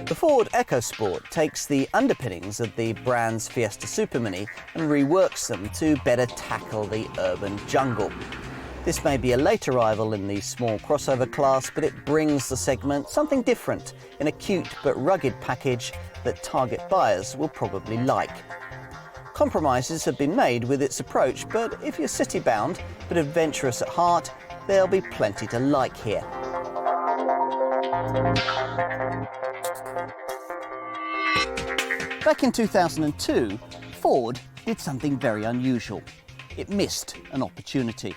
The Ford EcoSport takes the underpinnings of the brand's Fiesta supermini and reworks them to better tackle the urban jungle. This may be a late arrival in the small crossover class, but it brings the segment something different in a cute but rugged package that target buyers will probably like. Compromises have been made with its approach, but if you're city-bound but adventurous at heart, there'll be plenty to like here. Back in 2002, Ford did something very unusual. It missed an opportunity.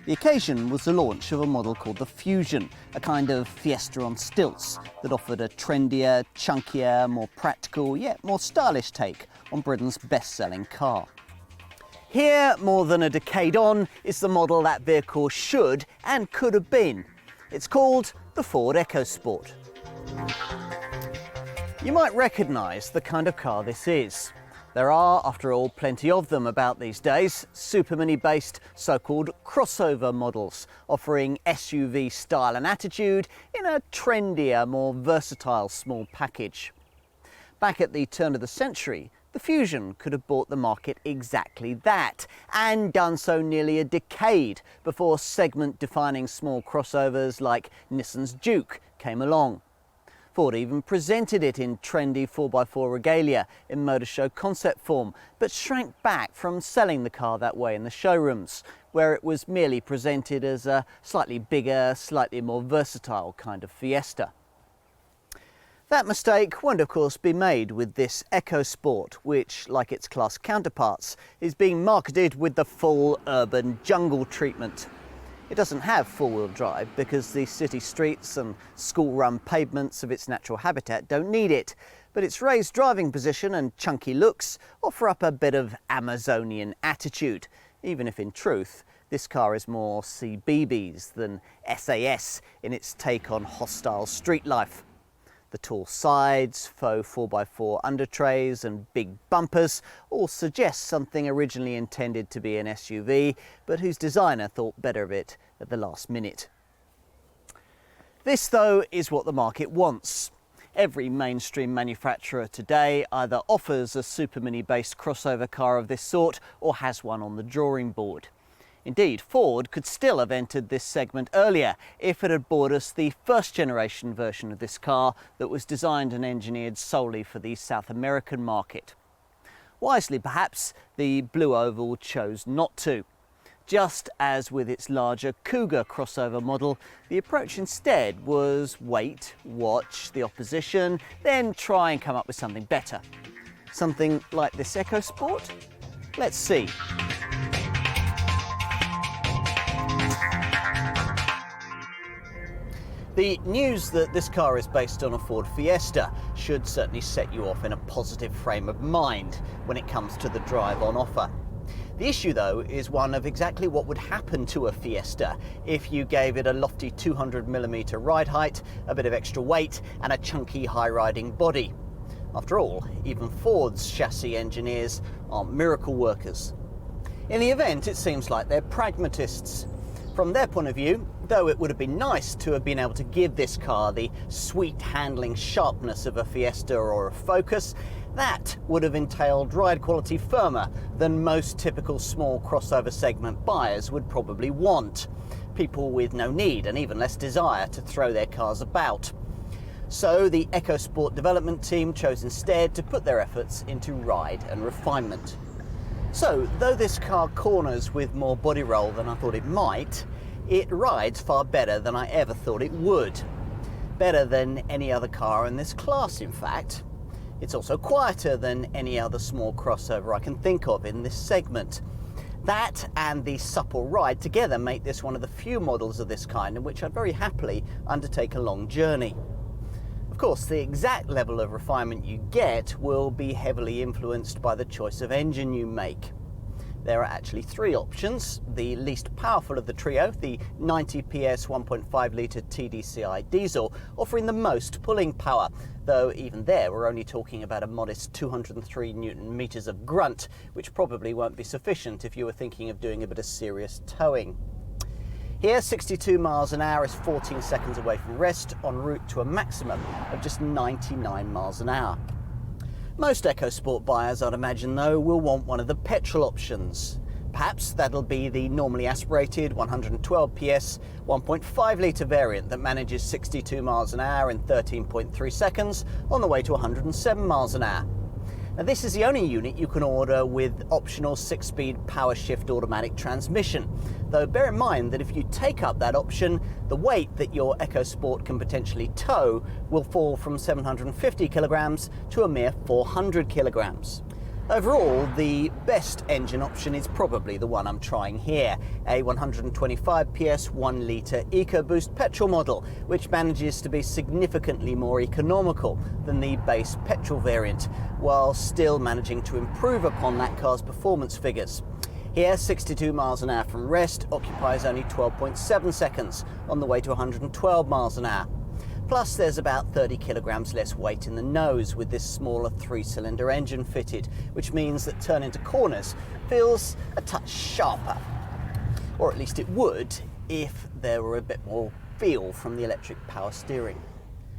The occasion was the launch of a model called the Fusion, a kind of Fiesta-on-stilts that offered a trendier, chunkier, more practical, yet more stylish take on Britain's best-selling car. Here, more than a decade on, is the model that vehicle should and could have been. It's called the Ford EcoSport. You might recognise the kind of car this is. There are, after all, plenty of them about these days, supermini-based so-called crossover models, offering SUV style and attitude in a trendier, more versatile small package. Back at the turn of the century, the Fusion could have bought the market exactly that, and done so nearly a decade before segment-defining small crossovers like Nissan's Juke came along. Ford even presented it in trendy 4x4 regalia in motor show concept form, but shrank back from selling the car that way in the showrooms, where it was merely presented as a slightly bigger, slightly more versatile kind of Fiesta. That mistake won't of course be made with this EcoSport, which, like its class counterparts, is being marketed with the full urban jungle treatment. It doesn't have four-wheel drive because the city streets and school-run pavements of its natural habitat don't need it, but its raised driving position and chunky looks offer up a bit of Amazonian attitude, even if in truth this car is more CBeebies than SAS in its take on hostile street life. The tall sides, faux 4x4 undertrays and big bumpers all suggest something originally intended to be an SUV, but whose designer thought better of it at the last minute. This, though, is what the market wants. Every mainstream manufacturer today either offers a supermini-based crossover car of this sort or has one on the drawing board. Indeed, Ford could still have entered this segment earlier if it had bought us the first generation version of this car that was designed and engineered solely for the South American market. Wisely perhaps, the Blue Oval chose not to. Just as with its larger Cougar crossover model, the approach instead was wait, watch the opposition, then try and come up with something better. Something like this EcoSport? Let's see. The news that this car is based on a Ford Fiesta should certainly set you off in a positive frame of mind when it comes to the drive on offer. The issue, though, is one of exactly what would happen to a Fiesta if you gave it a lofty 200mm ride height, a bit of extra weight and a chunky high-riding body. After all, even Ford's chassis engineers aren't miracle workers. In the event, it seems like they're pragmatists. From their point of view, though it would have been nice to have been able to give this car the sweet handling sharpness of a Fiesta or a Focus, that would have entailed ride quality firmer than most typical small crossover segment buyers would probably want. People with no need and even less desire to throw their cars about. So the EcoSport development team chose instead to put their efforts into ride and refinement. So, though this car corners with more body roll than I thought it might, it rides far better than I ever thought it would. Better than any other car in this class, in fact. It's also quieter than any other small crossover I can think of in this segment. That and the supple ride together make this one of the few models of this kind in which I'd very happily undertake a long journey. Of course, the exact level of refinement you get will be heavily influenced by the choice of engine you make. There are actually three options. The least powerful of the trio, the 90 PS 1.5 litre TDCi diesel, offering the most pulling power, though even there we're only talking about a modest 203 Newton meters of grunt, which probably won't be sufficient if you were thinking of doing a bit of serious towing. Here, 62 miles an hour is 14 seconds away from rest, en route to a maximum of just 99 miles an hour. Most EcoSport buyers, I'd imagine though, will want one of the petrol options. Perhaps that'll be the normally aspirated 112 PS 1.5 litre variant that manages 62 miles an hour in 13.3 seconds on the way to 107 miles an hour. Now, this is the only unit you can order with optional 6-speed power shift automatic transmission, though bear in mind that if you take up that option, the weight that your EcoSport can potentially tow will fall from 750 kilograms to a mere 400 kilograms. Overall, the best engine option is probably the one I'm trying here, a 125 PS 1 litre EcoBoost petrol model, which manages to be significantly more economical than the base petrol variant, while still managing to improve upon that car's performance figures. Here, 62 miles an hour from rest occupies only 12.7 seconds on the way to 112 miles an hour. Plus, there's about 30 kilograms less weight in the nose with this smaller 3-cylinder engine fitted, which means that turning to corners feels a touch sharper. Or at least it would if there were a bit more feel from the electric power steering.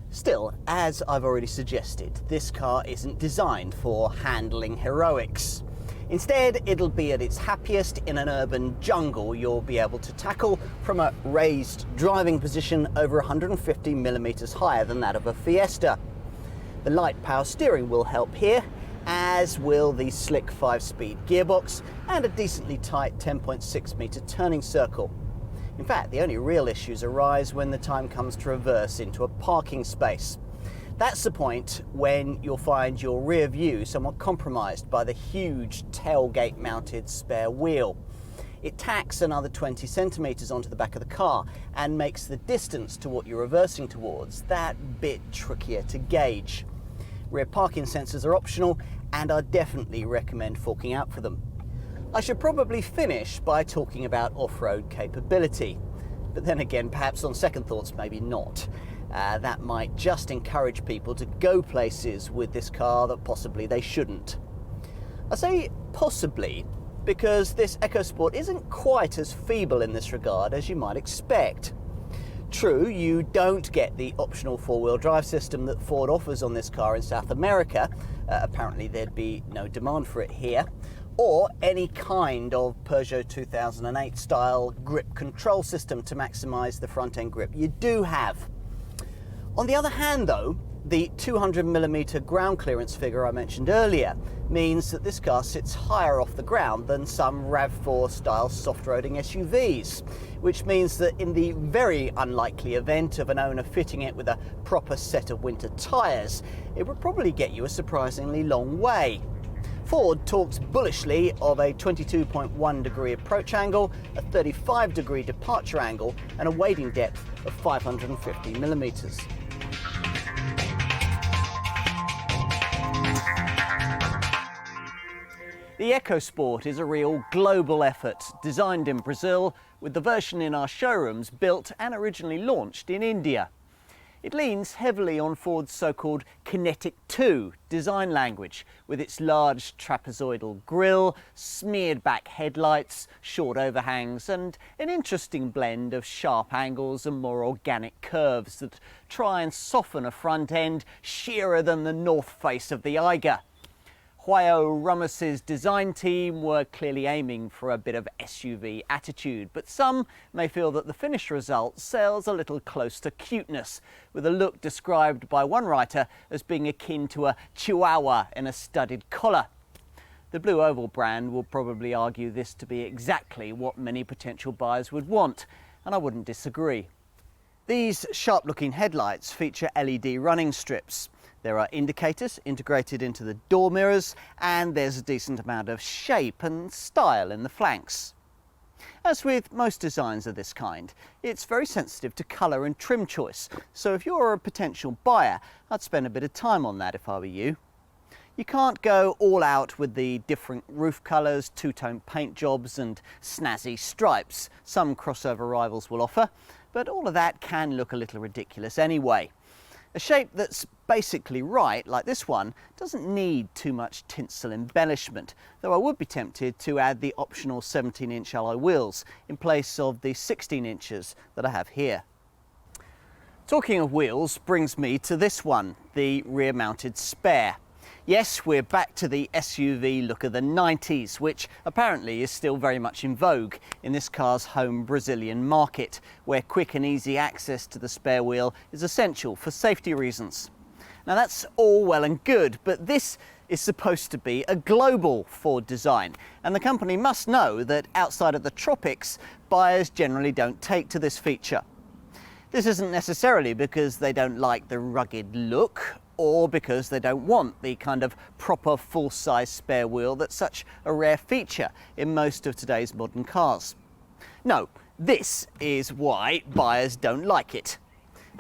Still, as I've already suggested, this car isn't designed for handling heroics. Instead, it'll be at its happiest in an urban jungle you'll be able to tackle from a raised driving position over 150 millimeters higher than that of a Fiesta. The light power steering will help here, as will the slick 5-speed gearbox and a decently tight 10.6 meter turning circle. In fact, the only real issues arise when the time comes to reverse into a parking space. That's the point when you'll find your rear view somewhat compromised by the huge tailgate mounted spare wheel. It tacks another 20 centimeters onto the back of the car and makes the distance to what you're reversing towards that bit trickier to gauge. Rear parking sensors are optional, and I definitely recommend forking out for them. I should probably finish by talking about off-road capability, but then again, perhaps on second thoughts, maybe not. That might just encourage people to go places with this car that possibly they shouldn't. I say possibly because this EcoSport isn't quite as feeble in this regard as you might expect. True, you don't get the optional 4-wheel drive system that Ford offers on this car in South America. Apparently there'd be no demand for it here. Or any kind of Peugeot 2008 style grip control system to maximise the front end grip. You do have. On the other hand though, the 200mm ground clearance figure I mentioned earlier means that this car sits higher off the ground than some RAV4 style soft-roading SUVs, which means that in the very unlikely event of an owner fitting it with a proper set of winter tyres, it would probably get you a surprisingly long way. Ford talks bullishly of a 22.1 degree approach angle, a 35 degree departure angle, and a wading depth of 550 millimeters. The EcoSport is a real global effort, designed in Brazil, with the version in our showrooms built and originally launched in India. It leans heavily on Ford's so-called Kinetic 2 design language, with its large trapezoidal grille, smeared back headlights, short overhangs, and an interesting blend of sharp angles and more organic curves that try and soften a front end sheerer than the north face of the Eiger. Huayo Ramos's design team were clearly aiming for a bit of SUV attitude, but some may feel that the finished result sails a little close to cuteness, with a look described by one writer as being akin to a chihuahua in a studded collar. The Blue Oval brand will probably argue this to be exactly what many potential buyers would want, and I wouldn't disagree. These sharp-looking headlights feature LED running strips. There are indicators integrated into the door mirrors, and there's a decent amount of shape and style in the flanks. As with most designs of this kind, it's very sensitive to colour and trim choice, so if you're a potential buyer, I'd spend a bit of time on that if I were you. You can't go all out with the different roof colours, two-tone paint jobs and snazzy stripes some crossover rivals will offer, but all of that can look a little ridiculous anyway. A shape that's basically right, like this one, doesn't need too much tinsel embellishment, though I would be tempted to add the optional 17-inch alloy wheels in place of the 16 inches that I have here. Talking of wheels brings me to this one, the rear-mounted spare. Yes, we're back to the SUV look of the 90s, which apparently is still very much in vogue in this car's home Brazilian market, where quick and easy access to the spare wheel is essential for safety reasons. Now that's all well and good, but this is supposed to be a global Ford design, and the company must know that outside of the tropics, buyers generally don't take to this feature. This isn't necessarily because they don't like the rugged look, or because they don't want the kind of proper full-size spare wheel that's such a rare feature in most of today's modern cars. No, this is why buyers don't like it.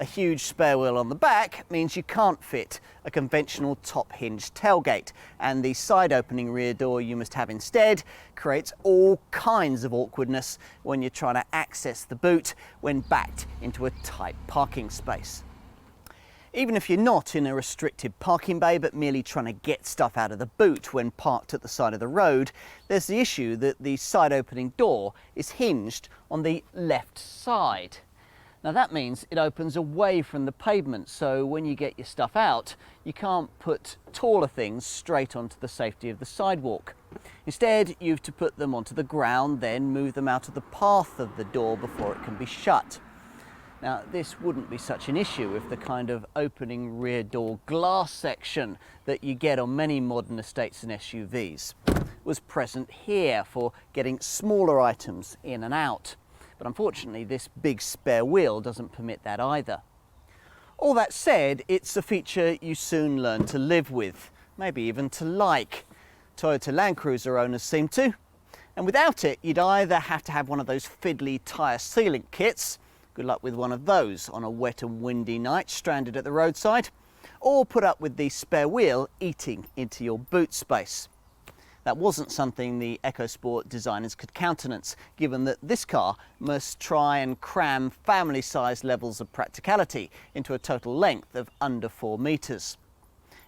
A huge spare wheel on the back means you can't fit a conventional top-hinged tailgate, and the side-opening rear door you must have instead creates all kinds of awkwardness when you're trying to access the boot when backed into a tight parking space. Even if you're not in a restricted parking bay but merely trying to get stuff out of the boot when parked at the side of the road, there's the issue that the side opening door is hinged on the left side. Now that means it opens away from the pavement, so when you get your stuff out, you can't put taller things straight onto the safety of the sidewalk. Instead, you have to put them onto the ground, then move them out of the path of the door before it can be shut. Now, this wouldn't be such an issue if the kind of opening rear door glass section that you get on many modern estates and SUVs was present here for getting smaller items in and out. But unfortunately, this big spare wheel doesn't permit that either. All that said, it's a feature you soon learn to live with, maybe even to like. Toyota Land Cruiser owners seem to. And without it, you'd either have to have one of those fiddly tyre sealant kits, good luck with one of those on a wet and windy night stranded at the roadside, or put up with the spare wheel eating into your boot space. That wasn't something the EcoSport designers could countenance, given that this car must try and cram family-sized levels of practicality into a total length of under 4 metres.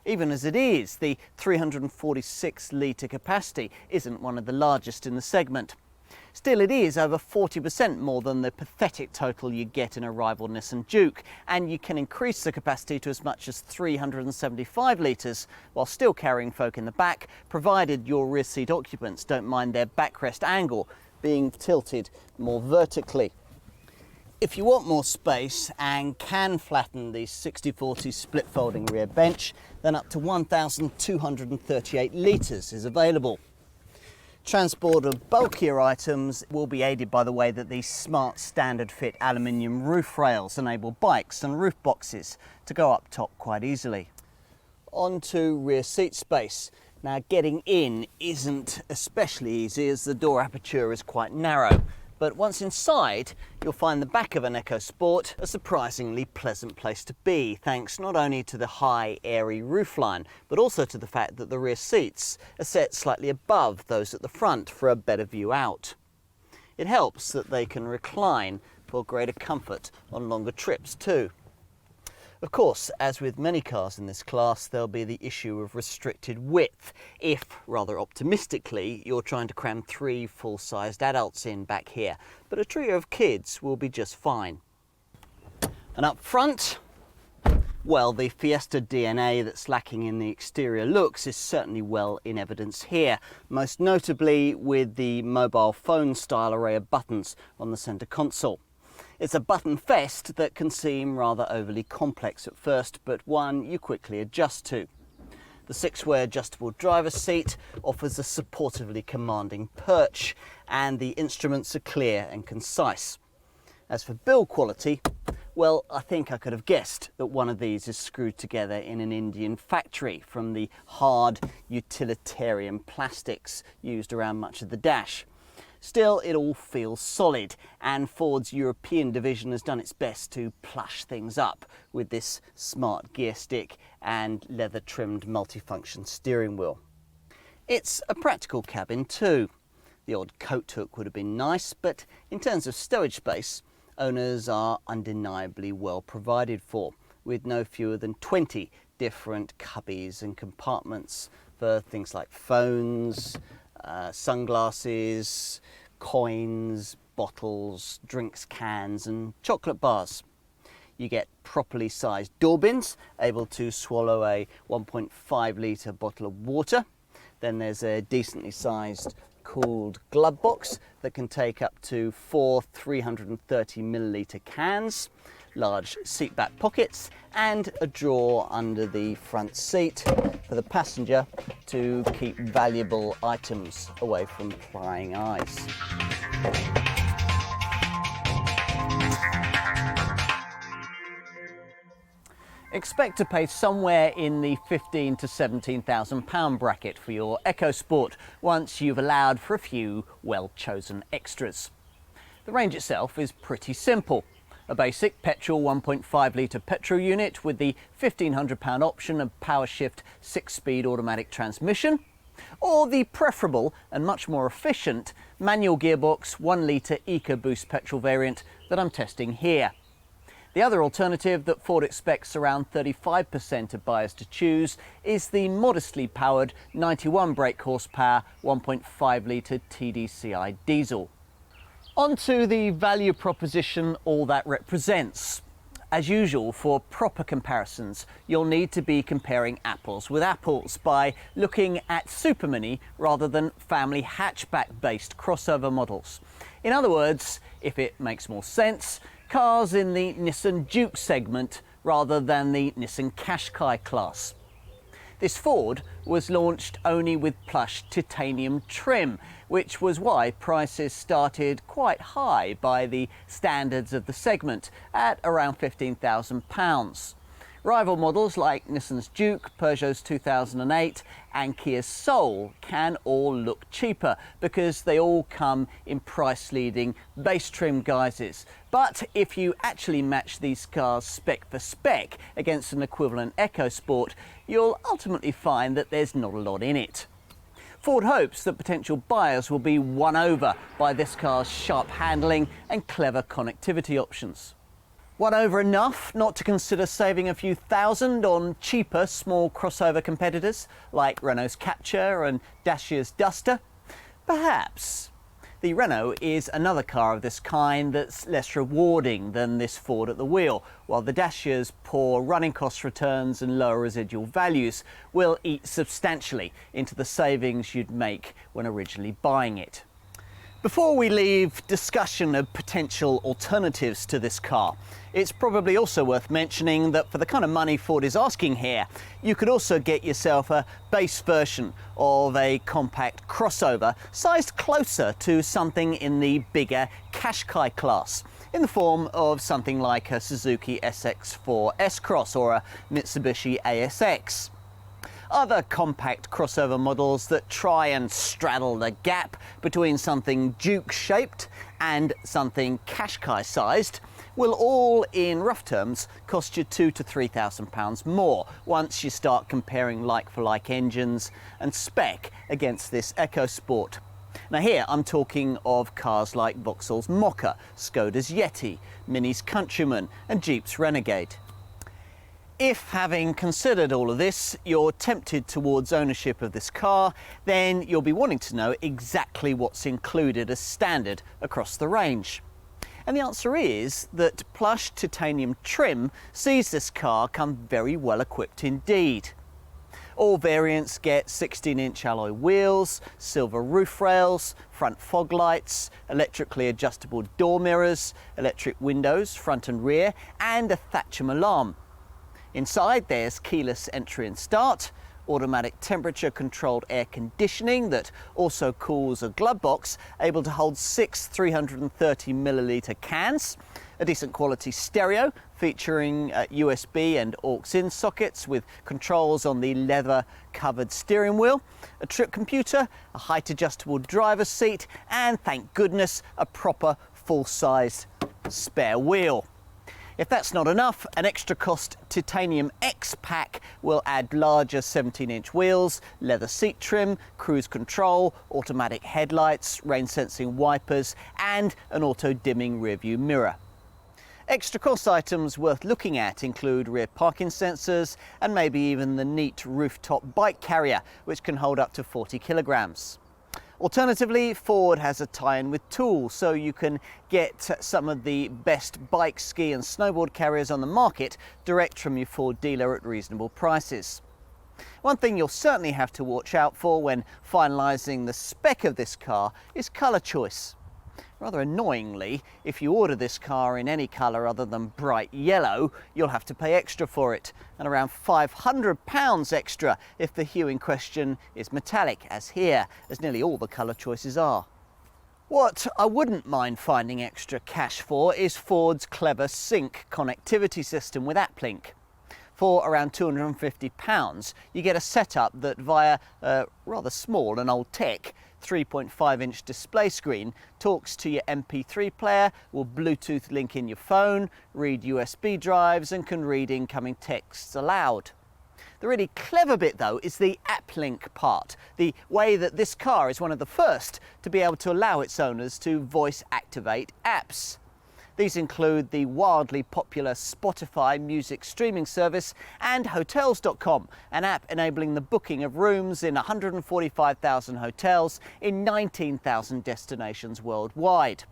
Even as it is, the 346-litre capacity isn't one of the largest in the segment. Still, it is over 40% more than the pathetic total you get in a rival Nissan Juke, and you can increase the capacity to as much as 375 litres while still carrying folk in the back, provided your rear seat occupants don't mind their backrest angle being tilted more vertically. If you want more space and can flatten the 60/40 split folding rear bench, then up to 1,238 litres is available. Transport of bulkier items will be aided by the way that these smart standard fit aluminium roof rails enable bikes and roof boxes to go up top quite easily. On to rear seat space. Now, getting in isn't especially easy as the door aperture is quite narrow, but once inside you'll find the back of an EcoSport a surprisingly pleasant place to be, thanks not only to the high airy roofline but also to the fact that the rear seats are set slightly above those at the front for a better view out. It helps that they can recline for greater comfort on longer trips too. Of course, as with many cars in this class, there'll be the issue of restricted width if, rather optimistically, you're trying to cram 3 full-sized adults in back here, but a trio of kids will be just fine. And up front, well, the Fiesta DNA that's lacking in the exterior looks is certainly well in evidence here, most notably with the mobile phone style array of buttons on the centre console. It's a button fest that can seem rather overly complex at first, but one you quickly adjust to. The 6-way adjustable driver's seat offers a supportively commanding perch, and the instruments are clear and concise. As for build quality, well, I think I could have guessed that one of these is screwed together in an Indian factory from the hard utilitarian plastics used around much of the dash. Still, it all feels solid, and Ford's European division has done its best to plush things up with this smart gear stick and leather-trimmed multifunction steering wheel. It's a practical cabin too. The odd coat hook would have been nice, but in terms of stowage space, owners are undeniably well provided for. with no fewer than 20 different cubbies and compartments for things like phones, sunglasses, coins, bottles, drinks cans and chocolate bars. You get properly sized door bins, able to swallow a 1.5 litre bottle of water. Then there's a decently sized cooled glove box that can take up to 4 330 millilitre cans, large seat back pockets and a drawer under the front seat for the passenger to keep valuable items away from prying eyes. Expect to pay somewhere in the £15,000 to £17,000 bracket for your EcoSport once you've allowed for a few well-chosen extras. The range itself is pretty simple. A basic petrol 1.5 litre petrol unit with the £1,500 option of power shift 6-speed automatic transmission, or the preferable and much more efficient manual gearbox 1 litre EcoBoost petrol variant that I'm testing here. The other alternative that Ford expects around 35% of buyers to choose is the modestly powered 91 brake horsepower 1.5 litre TDCi diesel. On to the value proposition all that represents. As usual, for proper comparisons, you'll need to be comparing apples with apples by looking at supermini rather than family hatchback-based crossover models. In other words, if it makes more sense, cars in the Nissan Juke segment rather than the Nissan Qashqai class. This Ford was launched only with plush titanium trim, which was why prices started quite high by the standards of the segment at around £15,000. Rival models like Nissan's Juke, Peugeot's 2008 and Kia's Soul can all look cheaper because they all come in price-leading base trim guises. But if you actually match these cars spec for spec against an equivalent EcoSport, you'll ultimately find that there's not a lot in it. Ford hopes that potential buyers will be won over by this car's sharp handling and clever connectivity options. Won over enough not to consider saving a few thousand on cheaper small crossover competitors like Renault's Captur and Dacia's Duster? Perhaps. The Renault is another car of this kind that's less rewarding than this Ford at the wheel, while the Dacia's poor running cost returns and lower residual values will eat substantially into the savings you'd make when originally buying it. Before we leave discussion of potential alternatives to this car, it's probably also worth mentioning that for the kind of money Ford is asking here, you could also get yourself a base version of a compact crossover sized closer to something in the bigger Qashqai class, in the form of something like a Suzuki SX4 S-Cross or a Mitsubishi ASX. Other compact crossover models that try and straddle the gap between something Juke-shaped and something Qashqai-sized will all, in rough terms, cost you £2,000 to £3,000 more once you start comparing like-for-like engines and spec against this EcoSport. Now here I'm talking of cars like Vauxhall's Mokka, Skoda's Yeti, Mini's Countryman and Jeep's Renegade. If, having considered all of this, you're tempted towards ownership of this car, then you'll be wanting to know exactly what's included as standard across the range. And the answer is that plush titanium trim sees this car come very well equipped indeed. All variants get 16-inch alloy wheels, silver roof rails, front fog lights, electrically adjustable door mirrors, electric windows, front and rear, and a Thatcham alarm. Inside there's keyless entry and start, automatic temperature controlled air conditioning that also cools a glove box able to hold 6 330 millilitre cans, a decent quality stereo featuring USB and aux-in sockets with controls on the leather covered steering wheel, a trip computer, a height adjustable driver's seat and, thank goodness, a proper full-sized spare wheel. If that's not enough, an extra cost Titanium X pack will add larger 17-inch wheels, leather seat trim, cruise control, automatic headlights, rain sensing wipers and an auto dimming rearview mirror. Extra cost items worth looking at include rear parking sensors and maybe even the neat rooftop bike carrier, which can hold up to 40 kilograms. Alternatively, Ford has a tie-in with Tool, so you can get some of the best bike, ski and snowboard carriers on the market direct from your Ford dealer at reasonable prices. One thing you'll certainly have to watch out for when finalising the spec of this car is colour choice. Rather annoyingly, if you order this car in any colour other than bright yellow, you'll have to pay extra for it, and around £500 extra if the hue in question is metallic, as here, as nearly all the colour choices are. What I wouldn't mind finding extra cash for is Ford's clever sync connectivity system with AppLink. For around £250, you get a setup that via a rather small and old tech 3.5-inch display screen talks to your MP3 player, will Bluetooth link in your phone, read USB drives and can read incoming texts aloud. The really clever bit though is the AppLink part, the way that this car is one of the first to be able to allow its owners to voice activate apps. These include the wildly popular Spotify music streaming service and Hotels.com, an app enabling the booking of rooms in 145,000 hotels in 19,000 destinations worldwide.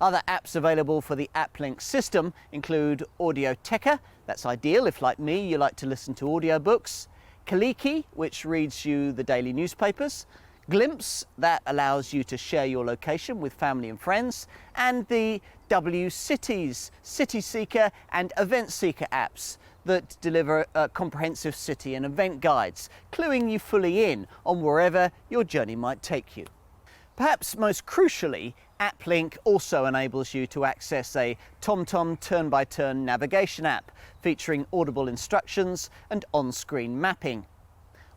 Other apps available for the AppLink system include Audioteca, that's ideal if, like me, you like to listen to audiobooks, Kaliki, which reads you the daily newspapers, Glimpse, that allows you to share your location with family and friends, and the W-Cities, City Seeker and Event Seeker apps that deliver comprehensive city and event guides, cluing you fully in on wherever your journey might take you. Perhaps most crucially, AppLink also enables you to access a TomTom turn-by-turn navigation app featuring audible instructions and on-screen mapping.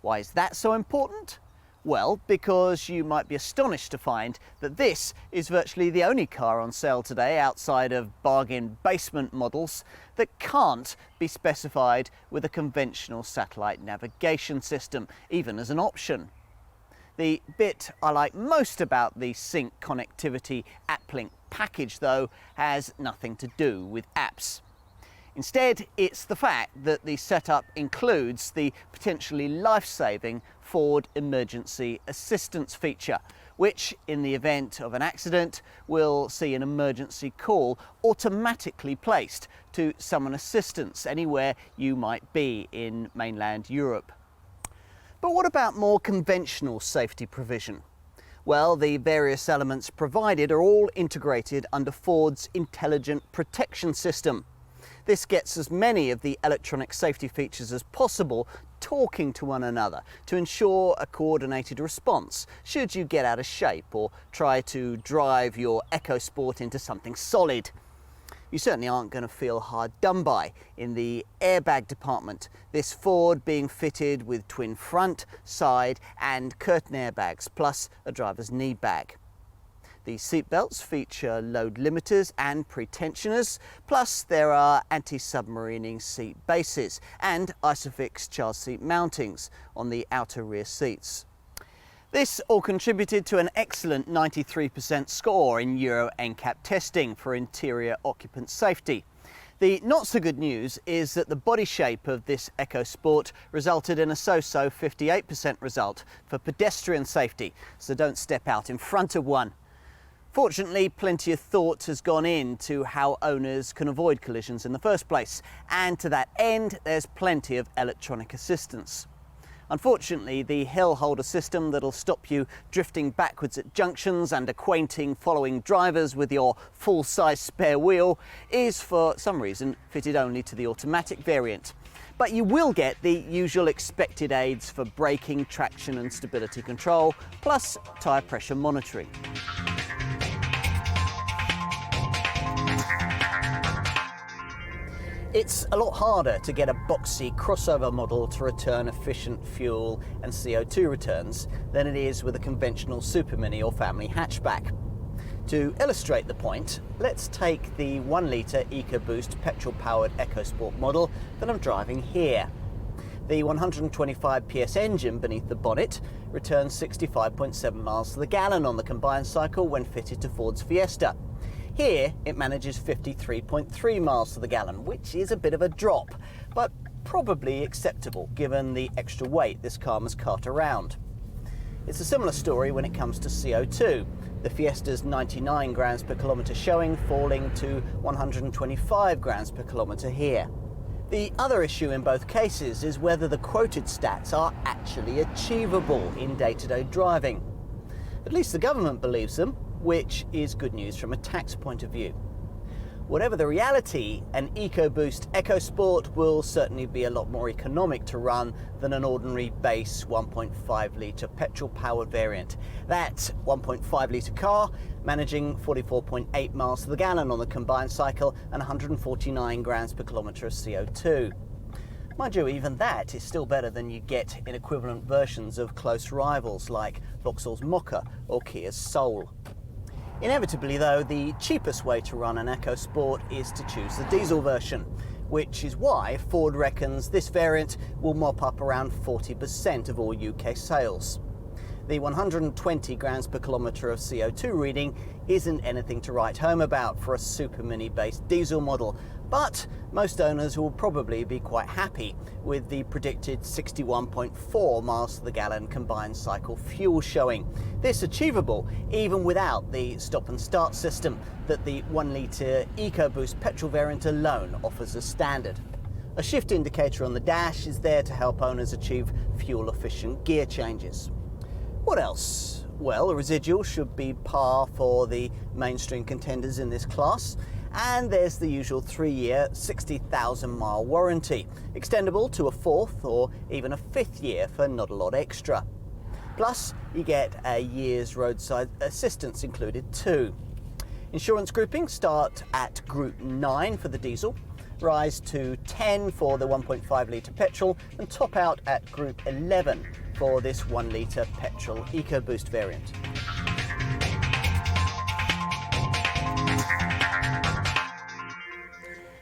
Why is that so important? Well, because you might be astonished to find that this is virtually the only car on sale today outside of bargain basement models that can't be specified with a conventional satellite navigation system, even as an option. The bit I like most about the Sync Connectivity AppLink package, though, has nothing to do with apps. Instead, it's the fact that the setup includes the potentially life-saving Ford Emergency Assistance feature, which, in the event of an accident, will see an emergency call automatically placed to summon assistance anywhere you might be in mainland Europe. But what about more conventional safety provision? Well, the various elements provided are all integrated under Ford's Intelligent Protection System. This gets as many of the electronic safety features as possible talking to one another to ensure a coordinated response should you get out of shape or try to drive your EcoSport into something solid. You certainly aren't going to feel hard done by in the airbag department, this Ford being fitted with twin front, side and curtain airbags, plus a driver's knee bag. The seatbelts feature load limiters and pretensioners, plus there are anti-submarining seat bases and Isofix child seat mountings on the outer rear seats. This all contributed to an excellent 93% score in Euro NCAP testing for interior occupant safety. The not so good news is that the body shape of this EcoSport resulted in a so-so 58% result for pedestrian safety, so don't step out in front of one. Fortunately, plenty of thought has gone into how owners can avoid collisions in the first place, and to that end, there's plenty of electronic assistance. Unfortunately, the hill holder system that'll stop you drifting backwards at junctions and acquainting following drivers with your full-size spare wheel is, for some reason, fitted only to the automatic variant. But you will get the usual expected aids for braking, traction and stability control, plus tyre pressure monitoring. It's a lot harder to get a boxy crossover model to return efficient fuel and CO2 returns than it is with a conventional supermini or family hatchback. To illustrate the point, let's take the 1 litre EcoBoost petrol-powered EcoSport model that I'm driving here. The 125 PS engine beneath the bonnet returns 65.7 miles to the gallon on the combined cycle when fitted to Ford's Fiesta. Here it manages 53.3 miles to the gallon, which is a bit of a drop, but probably acceptable given the extra weight this car must cart around. It's a similar story when it comes to CO2, the Fiesta's 99 grams per kilometre showing falling to 125 grams per kilometre here. The other issue in both cases is whether the quoted stats are actually achievable in day-to-day driving. At least the government believes them, which is good news from a tax point of view. Whatever the reality, an EcoBoost EcoSport will certainly be a lot more economic to run than an ordinary base 1.5 litre petrol-powered variant. That 1.5 litre car managing 44.8 miles to the gallon on the combined cycle and 149 grams per kilometre of CO2. Mind you, even that is still better than you get in equivalent versions of close rivals like Vauxhall's Mokka or Kia's Soul. Inevitably though, the cheapest way to run an EcoSport is to choose the diesel version, which is why Ford reckons this variant will mop up around 40% of all UK sales. The 120 grams per kilometre of CO2 reading isn't anything to write home about for a supermini based diesel model, but most owners will probably be quite happy with the predicted 61.4 miles to the gallon combined cycle fuel showing. This achievable even without the stop and start system that the 1 litre EcoBoost petrol variant alone offers as standard. A shift indicator on the dash is there to help owners achieve fuel efficient gear changes. What else? Well, the residual should be par for the mainstream contenders in this class, and there's the usual 3-year, 60,000 mile warranty, extendable to a 4th or even a 5th year for not a lot extra. Plus, you get a year's roadside assistance included too. Insurance groupings start at Group 9 for the diesel, rise to 10 for the 1.5 litre petrol, and top out at Group 11 for this 1 litre petrol EcoBoost variant.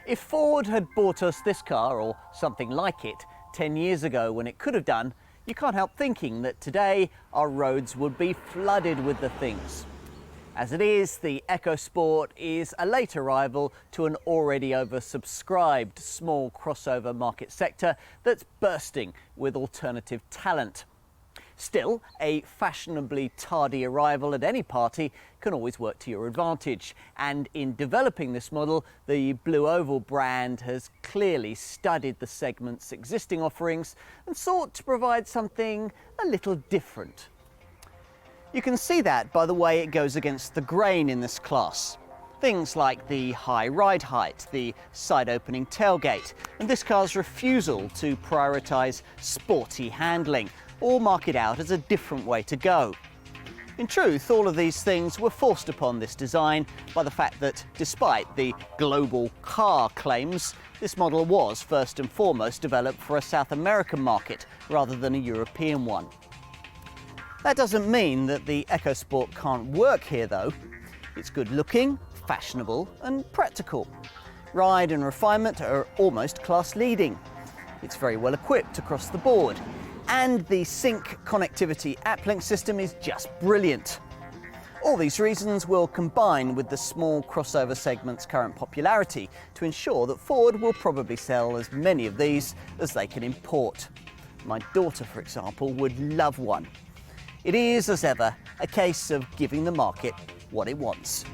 If Ford had bought us this car, or something like it, 10 years ago when it could have done, you can't help thinking that today our roads would be flooded with the things. As it is, the EcoSport is a late arrival to an already oversubscribed small crossover market sector that's bursting with alternative talent. Still, a fashionably tardy arrival at any party can always work to your advantage, and in developing this model, the Blue Oval brand has clearly studied the segment's existing offerings and sought to provide something a little different. You can see that by the way it goes against the grain in this class. Things like the high ride height, the side-opening tailgate, and this car's refusal to prioritise sporty handling, or mark it out as a different way to go. In truth, all of these things were forced upon this design by the fact that, despite the global car claims, this model was first and foremost developed for a South American market rather than a European one. That doesn't mean that the EcoSport can't work here though. It's good looking, fashionable and practical. Ride and refinement are almost class leading. It's very well equipped across the board. And the Sync connectivity app-link system is just brilliant. All these reasons will combine with the small crossover segment's current popularity to ensure that Ford will probably sell as many of these as they can import. My daughter, for example, would love one. It is, as ever, a case of giving the market what it wants.